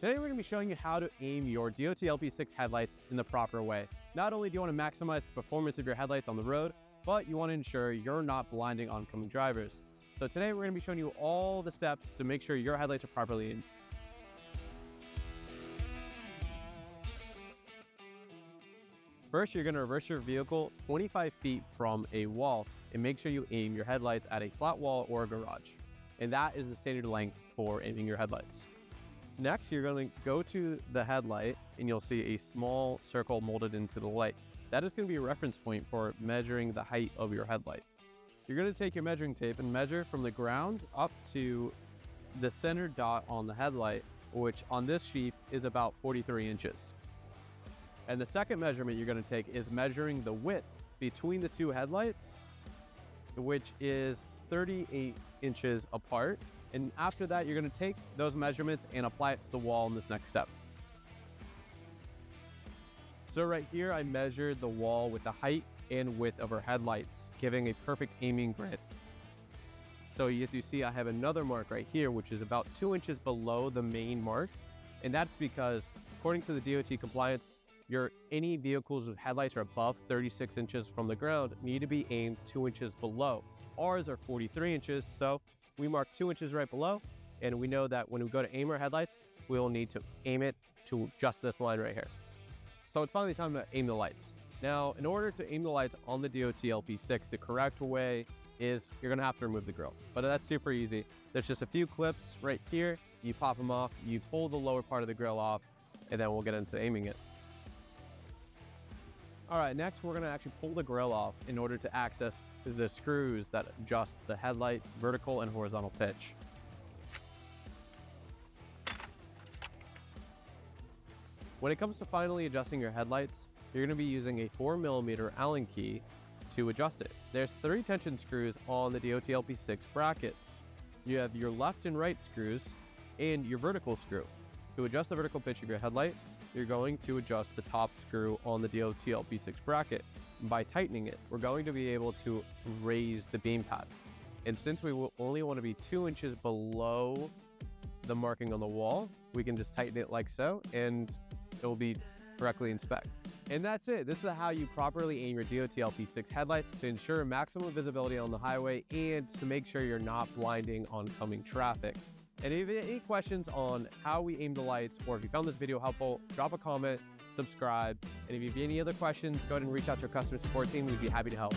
Today we're going to be showing you how to aim your DOT LP6 headlights in the proper way. Not only do you want to maximize the performance of your headlights on the road, but you want to ensure you're not blinding oncoming drivers. So today we're going to be showing you all the steps to make sure your headlights are properly aimed. First, you're going to reverse your vehicle 25 feet from a wall and make sure you aim your headlights at a flat wall or a garage. And that is the standard length for aiming your headlights. Next, you're going to go to the headlight and you'll see a small circle molded into the light. That is going to be a reference point for measuring the height of your headlight. You're going to take your measuring tape and measure from the ground up to the center dot on the headlight, which on this sheet is about 43 inches. And the second measurement you're going to take is measuring the width between the two headlights, which is 38 inches apart. And after that, you're going to take those measurements and apply it to the wall in this next step. So right here, I measured the wall with the height and width of our headlights, giving a perfect aiming grid. So as you see, I have another mark right here, which is about 2 inches below the main mark. And that's because according to the DOT compliance, any vehicles with headlights are above 36 inches from the ground need to be aimed 2 inches below. Ours are 43 inches, so we mark 2 inches right below, and we know that when we go to aim our headlights, we will need to aim it to just this line right here. So it's finally time to aim the lights. Now, in order to aim the lights on the DOT LP6, the correct way is you're gonna have to remove the grill, but that's super easy. There's just a few clips right here. You pop them off, you pull the lower part of the grill off, and then we'll get into aiming it. All right, next we're gonna actually pull the grill off in order to access the screws that adjust the headlight vertical and horizontal pitch. When it comes to finally adjusting your headlights, you're gonna be using a 4mm Allen key to adjust it. There's 3 tension screws on the DOT LP6 brackets. You have your left and right screws and your vertical screw. To adjust the vertical pitch of your headlight, you're going to adjust the top screw on the DOT LP6 bracket. By tightening it, we're going to be able to raise the beam pad. And since we will only want to be 2 inches below the marking on the wall, we can just tighten it like so, and it will be correctly in spec. And that's it. This is how you properly aim your DOT LP6 headlights to ensure maximum visibility on the highway and to make sure you're not blinding oncoming traffic. And if you have any questions on how we aim the lights, or if you found this video helpful, drop a comment, subscribe. And if you have any other questions, go ahead and reach out to our customer support team. We'd be happy to help.